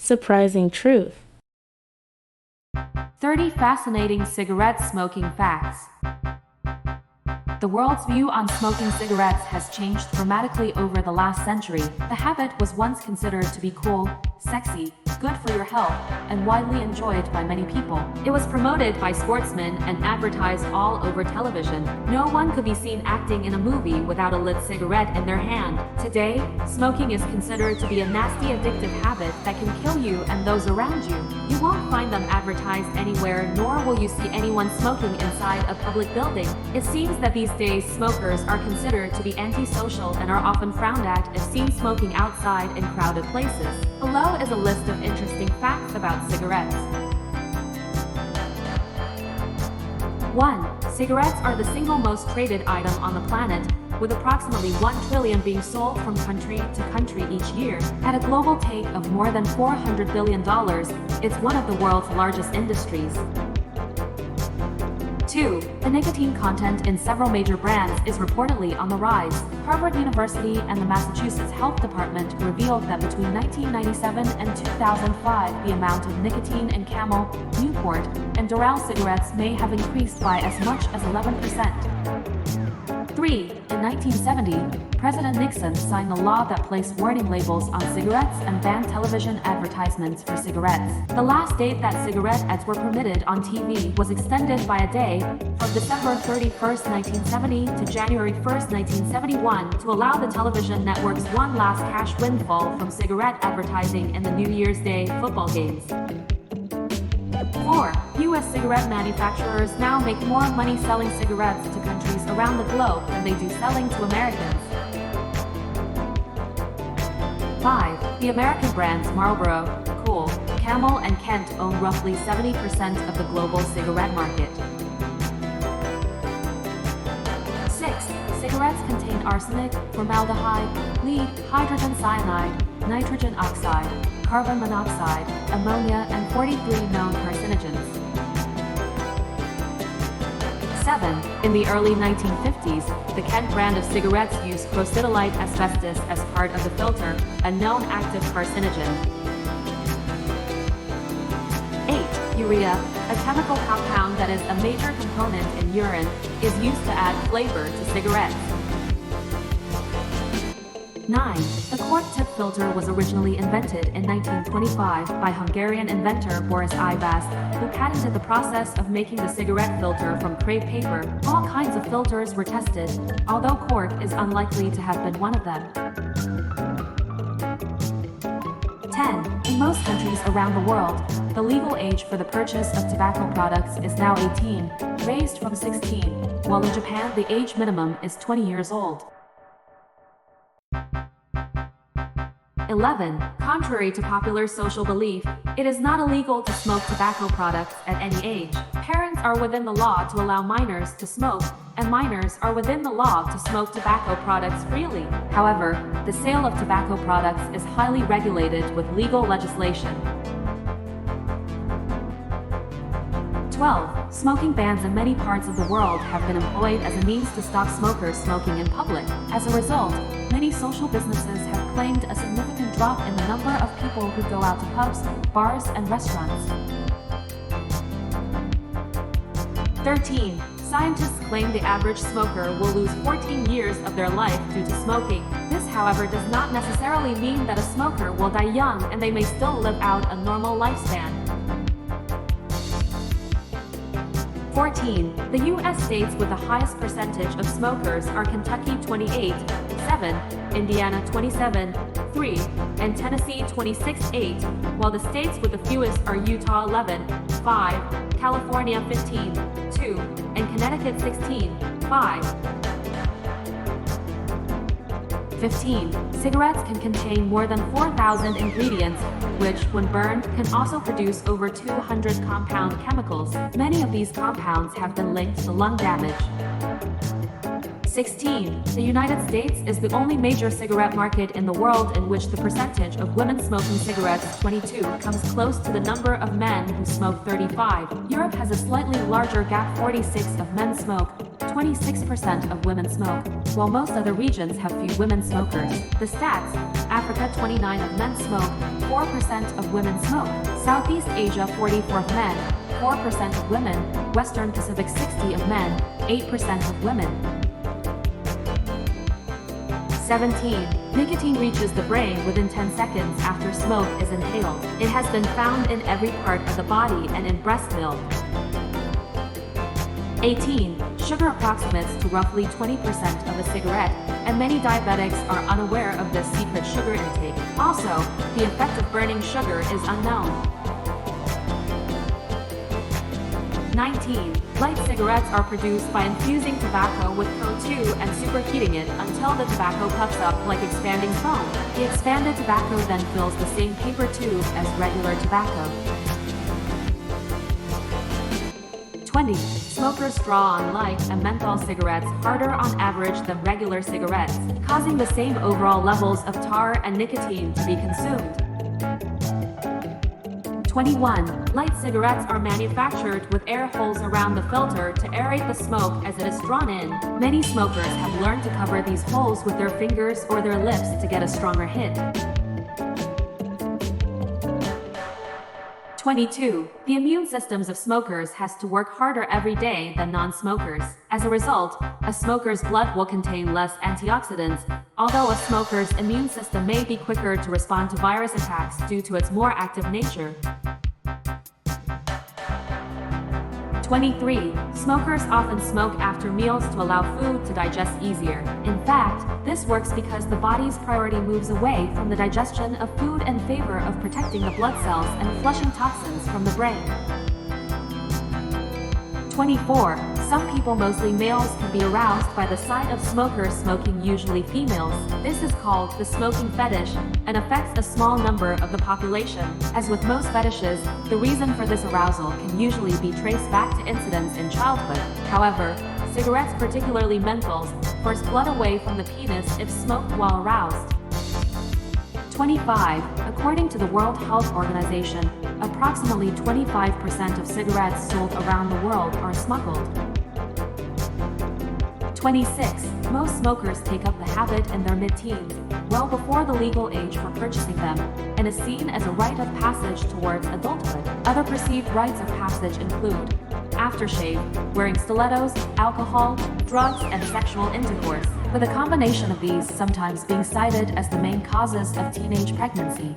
Surprising truth. 30 fascinating cigarette smoking facts. The world's view on smoking cigarettes has changed dramatically over the last century. The habit was once considered to be cool, sexy, good for your health, and widely enjoyed by many people. It was promoted by sportsmen and advertised all over television. No one could be seen acting in a movie without a lit cigarette in their hand. Today, smoking is considered to be a nasty addictive habit that can kill you and those around you. You won't find them advertised anywhere, nor will you see anyone smoking inside a public building. It seems that these days smokers are considered to be antisocial and are often frowned at if seen smoking outside in crowded places. Below is a list of interesting facts about cigarettes. 1. Cigarettes are the single most traded item on the planet, with approximately 1 trillion being sold from country to country each year. At a global take of more than $400 billion, it's one of the world's largest industries. 2. The nicotine content in several major brands is reportedly on the rise. Harvard University and the Massachusetts Health Department revealed that between 1997 and 2005, the amount of nicotine in Camel, Newport, and Doral cigarettes may have increased by as much as 11%. 3. In 1970, President Nixon signed a law that placed warning labels on cigarettes and banned television advertisements for cigarettes. The last date that cigarette ads were permitted on TV was extended by a day, from December 31, 1970 to January 1, 1971, to allow the television networks one last cash windfall from cigarette advertising in the New Year's Day football games. 4. U.S. cigarette manufacturers now make more money selling cigarettes to countries around the globe than they do selling to Americans. 5. The American brands Marlboro, Kool, Camel, and Kent own roughly 70% of the global cigarette market. 6. Cigarettes contain arsenic, formaldehyde, lead, hydrogen cyanide, nitrogen oxide, carbon monoxide, ammonia, and 43 known carcinogens. 7. In the early 1950s, the Kent brand of cigarettes used crocidolite asbestos as part of the filter, a known active carcinogen. 8. Urea, a chemical compound that is a major component in urine, is used to add flavor to cigarettes. 9. The cork tip filter was originally invented in 1925 by Hungarian inventor Boris Ivas, who patented the process of making the cigarette filter from crepe paper. All kinds of filters were tested, although cork is unlikely to have been one of them. 10. In most countries around the world, the legal age for the purchase of tobacco products is now 18, raised from 16, while in Japan the age minimum is 20 years old. 11. Contrary to popular social belief, it is not illegal to smoke tobacco products at any age. Parents are within the law to allow minors to smoke, and minors are within the law to smoke tobacco products freely. However, the sale of tobacco products is highly regulated with legal legislation. 12. Smoking bans in many parts of the world have been employed as a means to stop smokers smoking in public. As a result, many social businesses have claimed a significant drop in the number of people who go out to pubs, bars, and restaurants. 13. Scientists claim the average smoker will lose 14 years of their life due to smoking. This, however, does not necessarily mean that a smoker will die young and they may still live out a normal lifespan. 14. The U.S. states with the highest percentage of smokers are Kentucky 28, 7, Indiana 27, 3, and Tennessee 26, 8, while the states with the fewest are Utah 11, 5, California 15, 2, and Connecticut 16, 5. 15. Cigarettes can contain more than 4,000 ingredients, which, when burned, can also produce over 200 compound chemicals. Many of these compounds have been linked to lung damage. 16. The United States is the only major cigarette market in the world in which the percentage of women smoking cigarettes 22 comes close to the number of men who smoke 35. Europe has a slightly larger gap, 46 of men smoke, 26% of women smoke, while most other regions have few women smokers. The stats: Africa 29% of men smoke, 4% of women smoke. Southeast Asia 44% of men, 4% of women. Western Pacific 60% of men, 8% of women. 17. Nicotine reaches the brain within 10 seconds after smoke is inhaled. It has been found in every part of the body and in breast milk. 18. Sugar approximates to roughly 20% of a cigarette, and many diabetics are unaware of this secret sugar intake. Also, the effect of burning sugar is unknown. 19. Light cigarettes are produced by infusing tobacco with CO2 and superheating it until the tobacco puffs up like expanding foam. The expanded tobacco then fills the same paper tube as regular tobacco. 20. Smokers draw on light and menthol cigarettes harder on average than regular cigarettes, causing the same overall levels of tar and nicotine to be consumed. 21. Light cigarettes are manufactured with air holes around the filter to aerate the smoke as it is drawn in. Many smokers have learned to cover these holes with their fingers or their lips to get a stronger hit. 22. The immune systems of smokers has to work harder every day than non-smokers. As a result, a smoker's blood will contain less antioxidants, although a smoker's immune system may be quicker to respond to virus attacks due to its more active nature. 23. Smokers often smoke after meals to allow food to digest easier. In fact, this works because the body's priority moves away from the digestion of food in favor of protecting the blood cells and flushing toxins from the brain. 24. Some people, mostly males, can be aroused by the sight of smokers smoking, usually females. This is called the smoking fetish and affects a small number of the population. As with most fetishes, the reason for this arousal can usually be traced back to incidents in childhood. However, cigarettes, particularly menthols, force blood away from the penis if smoked while aroused. 25. According to the World Health Organization, approximately 25% of cigarettes sold around the world are smuggled. 26. Most smokers take up the habit in their mid-teens, well before the legal age for purchasing them, and is seen as a rite of passage towards adulthood. Other perceived rites of passage include aftershave, wearing stilettos, alcohol, drugs, and sexual intercourse, with a combination of these sometimes being cited as the main causes of teenage pregnancy.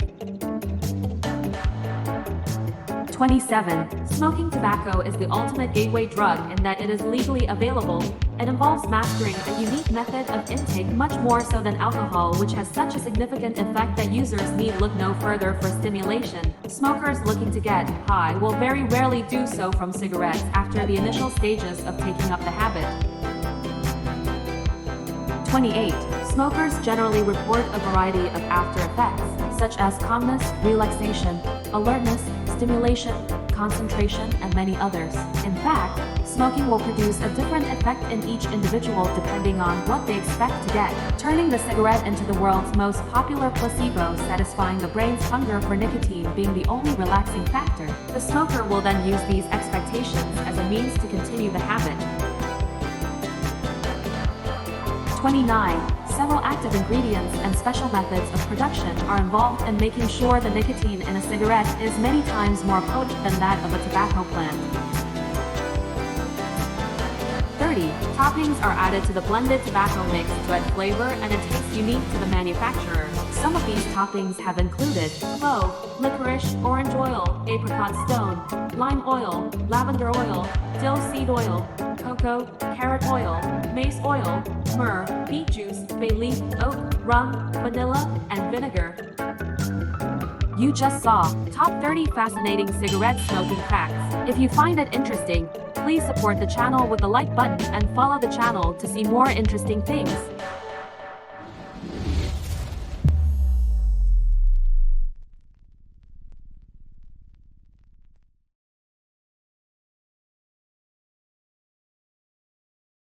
27. Smoking tobacco is the ultimate gateway drug in that it is legally available and involves mastering a unique method of intake, much more so than alcohol, which has such a significant effect that users need look no further for stimulation. Smokers looking to get high will very rarely do so from cigarettes after the initial stages of taking up the habit. 28. Smokers generally report a variety of after effects, such as calmness, relaxation, alertness, stimulation, concentration, and many others. In fact, smoking will produce a different effect in each individual depending on what they expect to get, turning the cigarette into the world's most popular placebo, satisfying the brain's hunger for nicotine being the only relaxing factor. The smoker will then use these expectations as a means to continue the habit. 29. Several active ingredients and special methods of production are involved in making sure the nicotine in a cigarette is many times more potent than that of a tobacco plant. 30. Toppings are added to the blended tobacco mix to add flavor and a taste unique to the manufacturer. Some of these toppings have included clove, licorice, orange oil, apricot stone, lime oil, lavender oil, dill seed oil, cocoa, carrot oil, mace oil, myrrh, beet juice, bay leaf, oak, rum, vanilla, and vinegar. You just saw Top 30 Fascinating Cigarette Smoking Facts. If you find it interesting, please support the channel with the like button and follow the channel to see more interesting things.